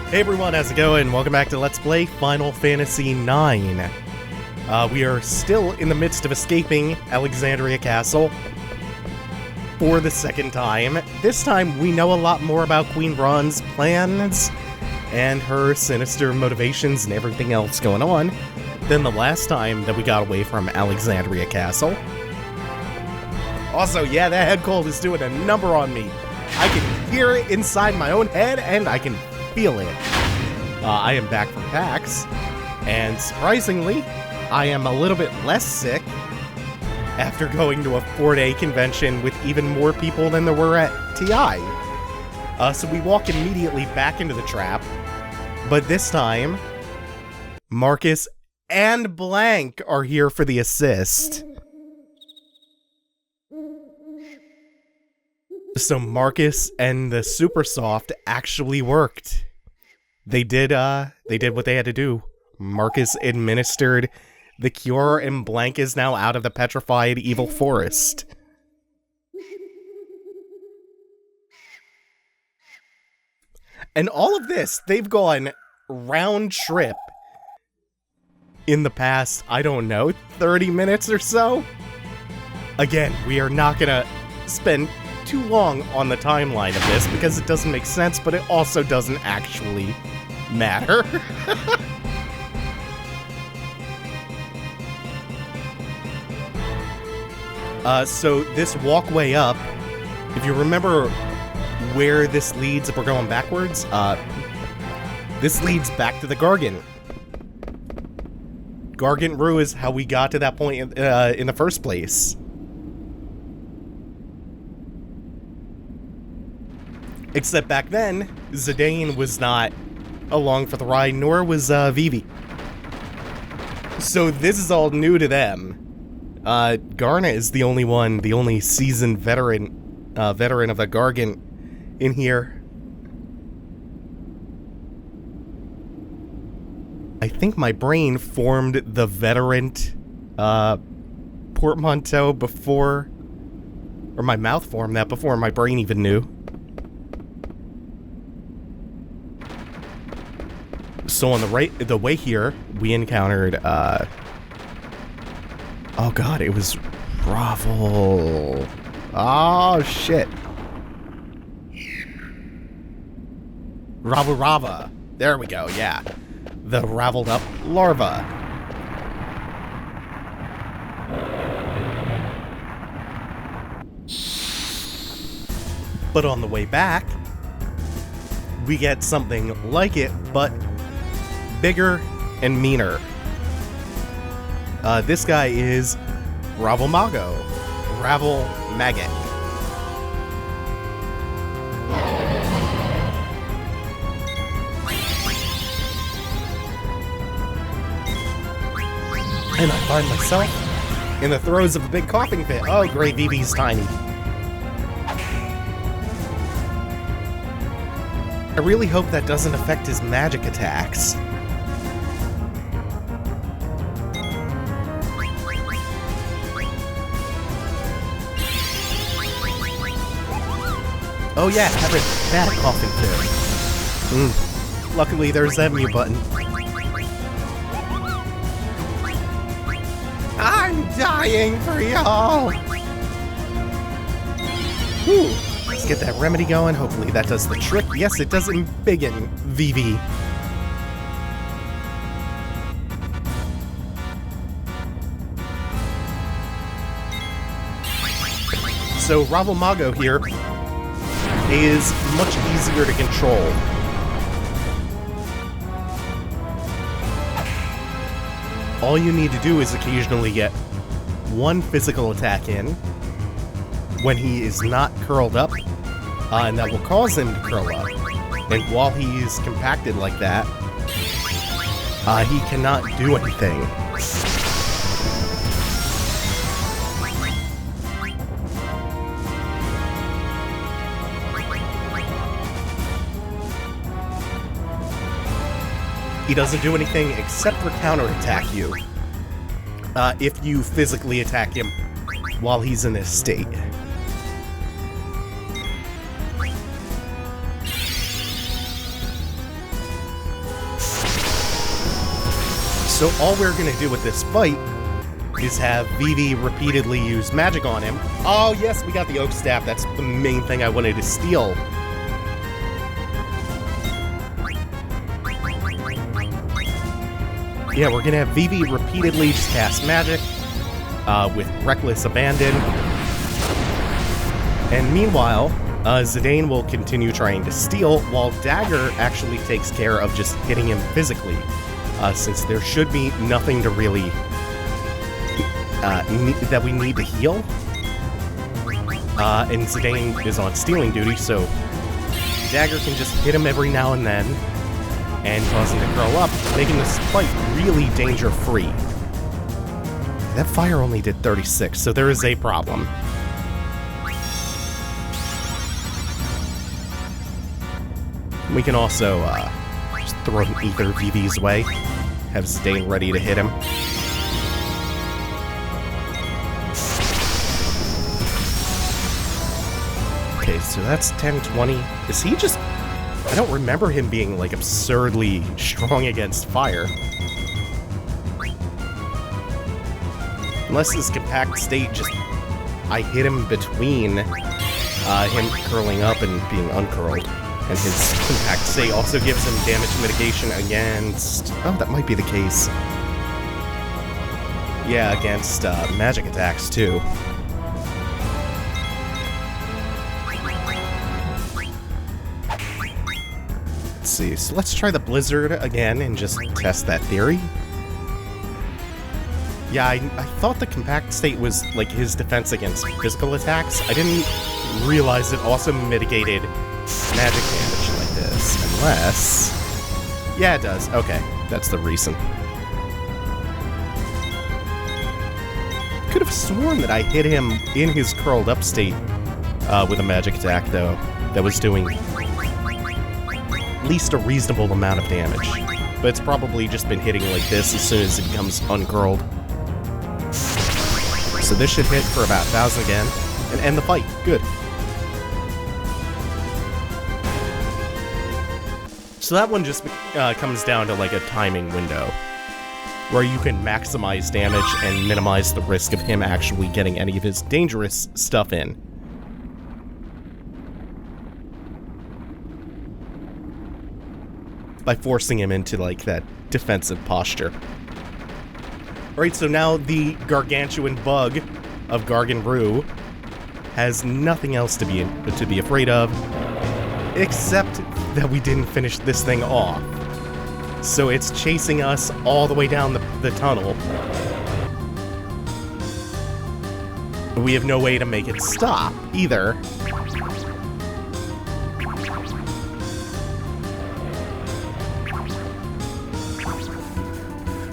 Hey everyone, how's it going? Welcome back to Let's Play Final Fantasy IX. We are still in the midst of escaping Alexandria Castle for the second time. This time we know a lot more about Queen Brahne's plans and her sinister motivations and everything else going on than the last time that we got away from Alexandria Castle. Also, yeah, that head cold is doing a number on me. I can hear it inside my own head and I can feel it. I am back from PAX, and surprisingly, I am a little bit less sick after going to a 4-day convention with even more people than there were at TI. So we walk immediately back into the trap, but this time, Marcus and Blank are here for the assist. So Marcus and the Supersoft actually worked. They did what they had to do. Marcus administered the cure, and Blank is now out of the petrified evil forest. And all of this, they've gone round trip in the past, I don't know, 30 minutes or so? Again, we are not gonna spend too long on the timeline of this because it doesn't make sense, but it also doesn't actually matter. So this walkway up, if you remember where this leads, if we're going backwards, this leads back to the Gargan. Gargan Roo is how we got to that point in the first place. Except back then, Zidane was not along for the ride, nor was VIII. So this is all new to them. Garnet is the only seasoned veteran of the Gargan in here. I think my brain formed the veteran portmanteau before, or my mouth formed that before my brain even knew. So on the way here, we encountered, oh god, it was Rawal. Oh shit. Rava. There we go, yeah. The raveled up larva. But on the way back, we get something like it, but bigger and meaner. This guy is Rawal Mago. Rawal Mago. And I find myself in the throes of a big coughing fit. Oh great, VIII's tiny. I really hope that doesn't affect his magic attacks. Oh yeah, have a bad coughing fit. Luckily there's that mute button. I'm dying for y'all! Let's get that remedy going. Hopefully that does the trick. Yes, it does embiggen VIII. So Rawal Mago here is much easier to control. All you need to do is occasionally get one physical attack in when he is not curled up, and that will cause him to curl up. And while he's compacted like that, he cannot do anything. He doesn't do anything except for counterattack you if you physically attack him while he's in this state. So all we're gonna do with this fight is have Vivi repeatedly use magic on him. Oh yes, we got the oak staff. That's the main thing I wanted to steal. Yeah, we're gonna have Vivi repeatedly just cast magic with reckless abandon. And meanwhile, Zidane will continue trying to steal, while Dagger actually takes care of just hitting him physically, since there should be nothing to really that we need to heal. And Zidane is on stealing duty, so Dagger can just hit him every now and then and cause him to curl up, making this fight really danger-free. That fire only did 36, so there is a problem. We can also just throw Ether Vivi's way, have Zidane ready to hit him. Okay, so that's 10-20. Is he just... I don't remember him being, like, absurdly strong against fire. Unless his compact state just... I hit him between him curling up and being uncurled. And his compact state also gives him damage mitigation against... Oh, that might be the case. Yeah, against magic attacks, too. Let's see, so let's try the Blizzard again and just test that theory. Yeah, I thought the compact state was, like, his defense against physical attacks. I didn't realize it also mitigated magic damage like this, unless... Yeah, it does. Okay, that's the reason. Could have sworn that I hit him in his curled up state with a magic attack, though, that was doing at least a reasonable amount of damage. But it's probably just been hitting like this as soon as it becomes uncurled. So this should hit for about 1,000 again, and end the fight. Good. So that one just comes down to like a timing window, where you can maximize damage and minimize the risk of him actually getting any of his dangerous stuff in. By forcing him into like that defensive posture. Alright, so now the gargantuan bug of Gargan Roo has nothing else to be afraid of, except that we didn't finish this thing off. So it's chasing us all the way down the tunnel. We have no way to make it stop, either.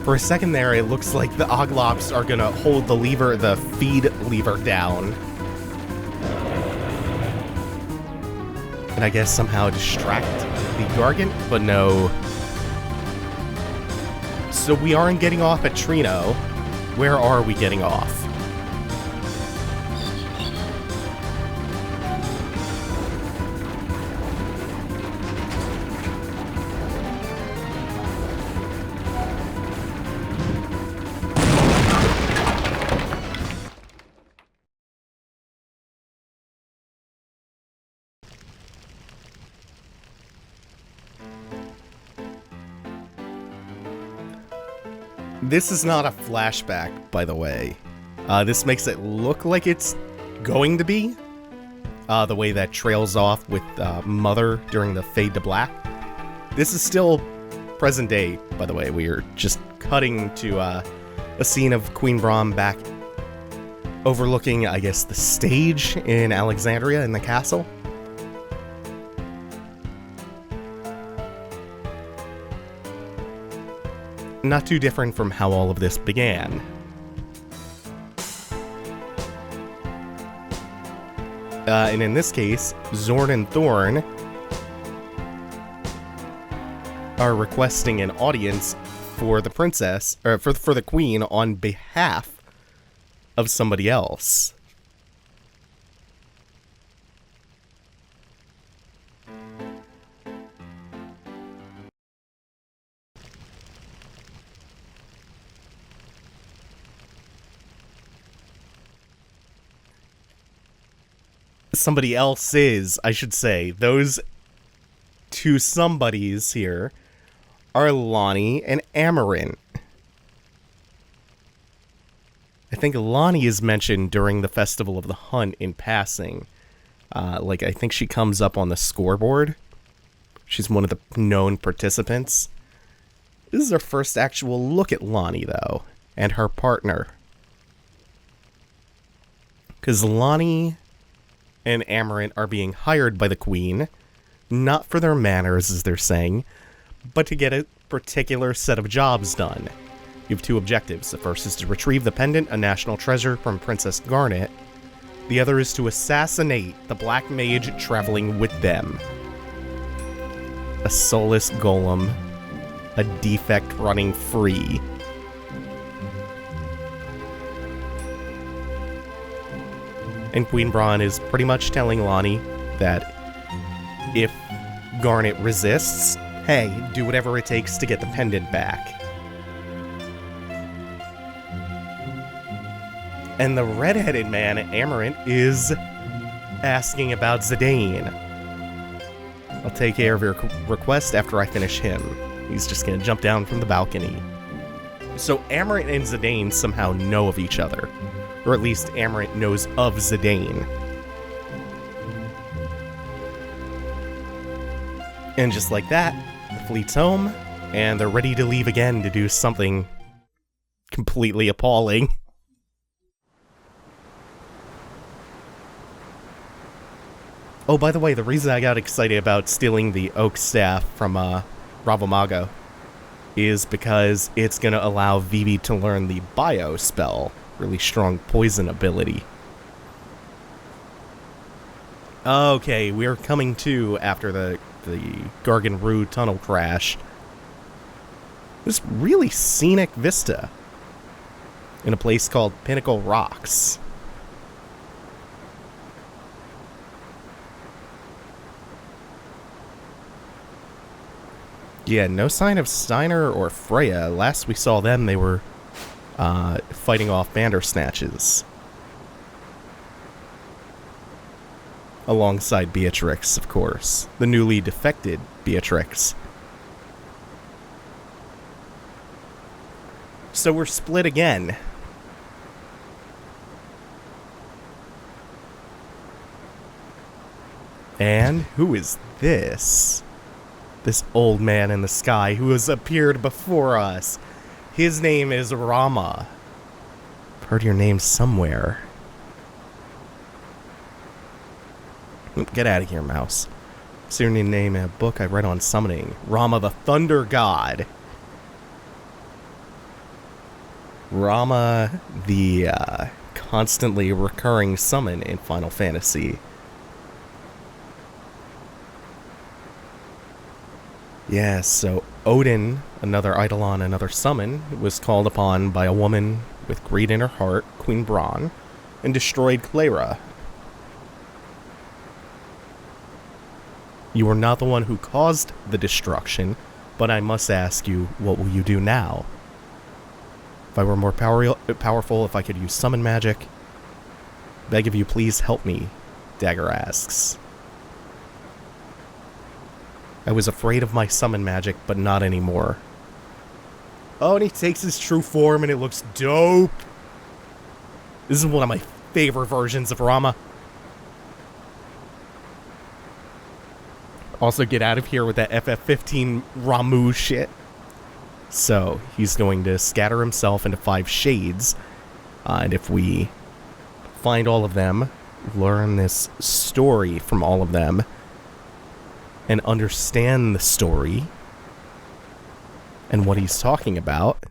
For a second there, it looks like the Oglops are gonna hold the feed lever down. And I guess somehow distract the Gargant, but no. So we aren't getting off at Trino. Where are we getting off? This is not a flashback, by the way. This makes it look like it's going to be. The way that trails off with Mother during the fade to black. This is still present day, by the way. We are just cutting to a scene of Queen Brahne back overlooking, I guess, the stage in Alexandria in the castle. Not too different from how all of this began. And in this case, Zorn and Thorn are requesting an audience for the princess, or for the queen, on behalf of somebody else. somebody else's, I should say. Those two somebodies here are Lonnie and Amarant. I think Lonnie is mentioned during the Festival of the Hunt in passing. I think she comes up on the scoreboard. She's one of the known participants. This is our first actual look at Lonnie, though, and her partner. Because Lonnie and Amarant are being hired by the Queen, not for their manners, as they're saying, but to get a particular set of jobs done. You have two objectives. The first is to retrieve the pendant, a national treasure, from Princess Garnet. The other is to assassinate the Black Mage traveling with them. A soulless golem, a defect running free. And Queen Brahne is pretty much telling Lonnie that if Garnet resists, hey, do whatever it takes to get the pendant back. And the red-headed man, Amarant, is asking about Zidane. I'll take care of your request after I finish him. He's just gonna jump down from the balcony. So Amarant and Zidane somehow know of each other. Or at least Amarant knows of Zidane. And just like that, the fleet's home, and they're ready to leave again to do something completely appalling. Oh, by the way, the reason I got excited about stealing the oak staff from Rawal Mago is because it's going to allow Vivi to learn the bio spell, really strong poison ability. Okay, we're coming to after the Gargan Roo tunnel crash. This really scenic vista in a place called Pinnacle Rocks. Yeah, no sign of Steiner or Freya. Last we saw them, they were fighting off Bandersnatches. Alongside Beatrix, of course. The newly defected Beatrix. So we're split again. And who is this? This old man in the sky who has appeared before us. His name is Ramuh. I've heard your name somewhere. Get out of here, mouse. It's your name in a book I read on summoning. Ramuh the Thunder God. Ramuh the constantly recurring summon in Final Fantasy. Yeah, so Odin, another Eidolon, another summon, was called upon by a woman with greed in her heart, Queen Brahne, and destroyed Clara. You are not the one who caused the destruction, but I must ask you, what will you do now? If I were more powerful, if I could use summon magic, beg of you, please help me, Dagger asks. I was afraid of my summon magic, but not anymore. Oh, and he takes his true form, and it looks dope. This is one of my favorite versions of Ramuh. Also, get out of here with that FF15 Ramuh shit. So, he's going to scatter himself into 5 shades. And if we find all of them, learn this story from all of them, and understand the story and what he's talking about,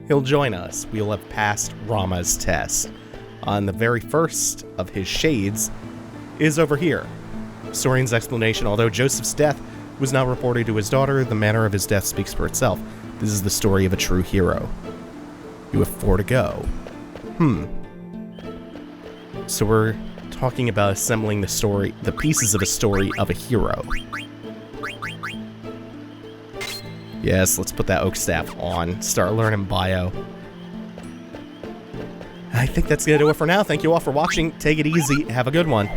he'll join us. We'll have passed Ramuh's test. And the very first of his shades is over here. Historian's explanation: although Joseph's death was not reported to his daughter, the manner of his death speaks for itself. This is the story of a true hero. You have 4 to go. So we're talking about assembling the story, the pieces of a story of a hero. Yes, let's put that oak staff on. Start learning bio. I think that's going to do it for now. Thank you all for watching. Take it easy. Have a good one.